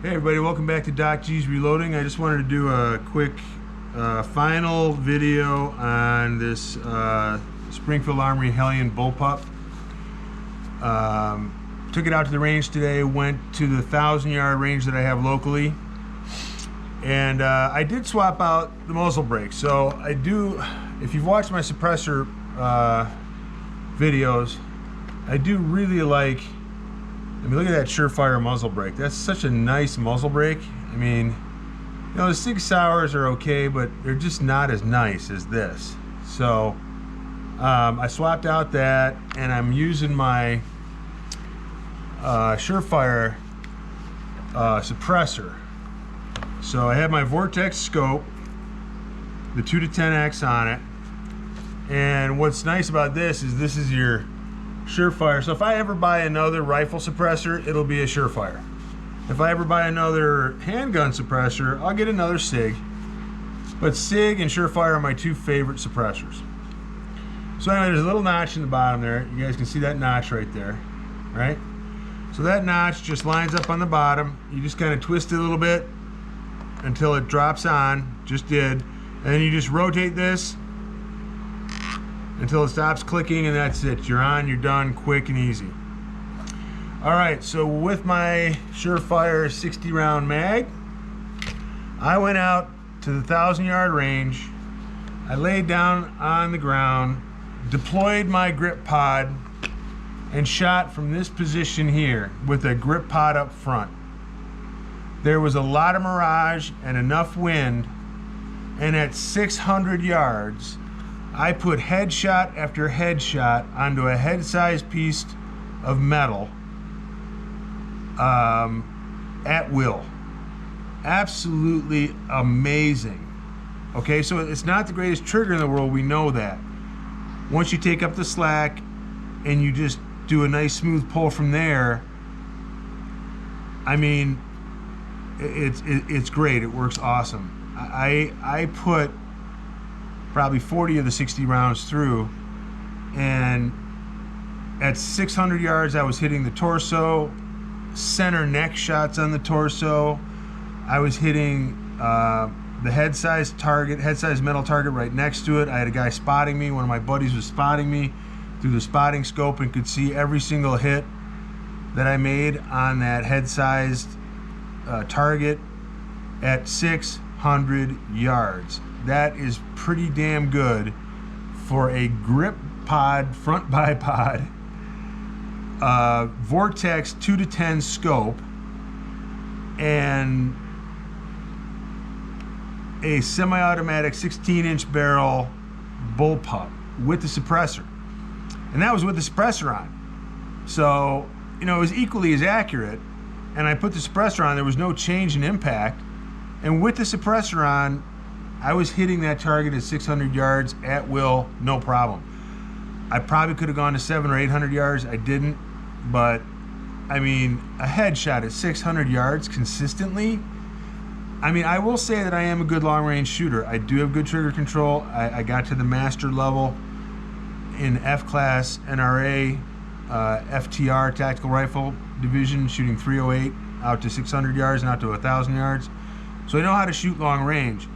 Hey everybody, welcome back to Doc G's Reloading. I just wanted to do a quick final video on this Springfield Armory Hellion bullpup. Took it out to the range today, went to the 1,000-yard range that I have locally, and I did swap out the muzzle brake. So I do, if you've watched my suppressor videos, I do really like, I mean, look at that Surefire muzzle brake. That's such a nice muzzle brake. I mean, you know, the Sig Sauers are okay, but they're just not as nice as this. So I swapped out that, and I'm using my Surefire suppressor. So I have my Vortex scope, the 2 to 10X on it, and what's nice about this is your Surefire. So if I ever buy another rifle suppressor, it'll be a Surefire. If I ever buy another handgun suppressor, I'll get another Sig. But Sig and Surefire are my two favorite suppressors. So anyway, there's a little notch in the bottom there. You guys can see that notch right there, right? So that notch just lines up on the bottom. You just kind of twist it a little bit until it drops on, just did. And then you just rotate this until it stops clicking, and that's it. You're on, you're done, quick and easy. All right, so with my Surefire 60 round mag, I went out to the 1,000-yard range. I laid down on the ground, deployed my grip pod, and shot from this position here with a grip pod up front. There was a lot of mirage and enough wind, and at 600 yards, I put headshot after headshot onto a head-sized piece of metal at will. Absolutely amazing. Okay, so it's not the greatest trigger in the world, we know that. Once you take up the slack and you just do a nice smooth pull from there, I mean, it's great. It works awesome. I put probably 40 of the 60 rounds through, and at 600 yards I was hitting the torso, center neck shots on the torso. I was hitting the head-sized metal target right next to it. I had a guy spotting me. One of my buddies was spotting me through the spotting scope and could see every single hit that I made on that head-sized target at 600 yards. That is pretty damn good for a grip pod, front bipod, Vortex 2 to 10 scope, and a semi-automatic 16-inch barrel bullpup with the suppressor. And that was with the suppressor on. So, you know, it was equally as accurate, and I put the suppressor on, there was no change in impact, and with the suppressor on, I was hitting that target at 600 yards at will, no problem. I probably could have gone to 700 or 800 yards. I didn't, but I mean, a headshot at 600 yards consistently. I mean, I will say that I am a good long-range shooter. I do have good trigger control. I got to the master level in F-class NRA, FTR tactical rifle division, shooting 308 out to 600 yards and out to 1,000 yards. So I know how to shoot long range.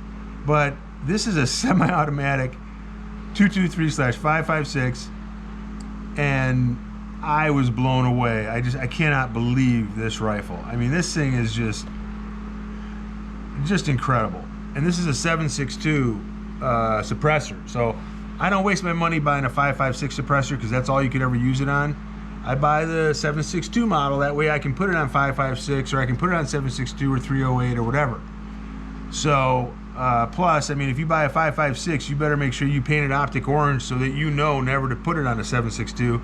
But this is a semi-automatic 223/556, and I was blown away. I cannot believe this rifle. I mean, this thing is just incredible. And this is a 7.62 suppressor. So I don't waste my money buying a 5.56 suppressor because that's all you could ever use it on. I buy the 7.62 model. That way I can put it on 5.56, or I can put it on 7.62 or 308 or whatever. So plus, I mean, if you buy a 5.56, you better make sure you paint it optic orange so that you know never to put it on a 7.62,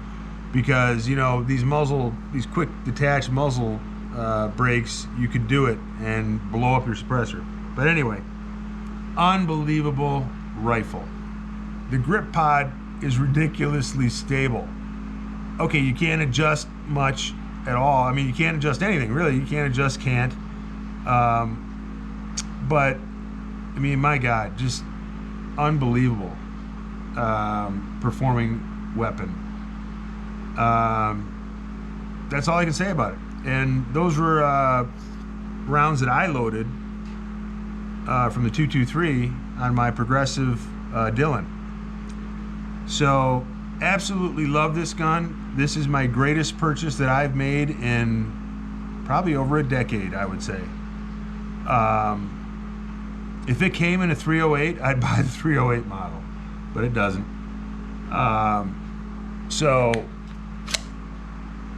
because, you know, these quick detached muzzle brakes, you could do it and blow up your suppressor. But anyway, unbelievable rifle. The grip pod is ridiculously stable. Okay, you can't adjust much at all. I mean, you can't adjust anything, really. You can't adjust cant. But I mean, my God, just unbelievable performing weapon. That's all I can say about it. And those were rounds that I loaded from the 223 on my progressive Dillon. So absolutely love this gun. This is my greatest purchase that I've made in probably over a decade, I would say. If it came in a 308, I'd buy the 308 model, but it doesn't. So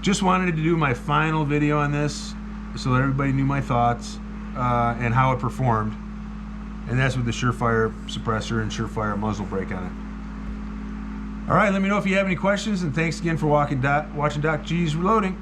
just wanted to do my final video on this so that everybody knew my thoughts and how it performed. And that's with the Surefire suppressor and Surefire muzzle brake on it. All right, let me know if you have any questions, and thanks again for watching Doc G's Reloading.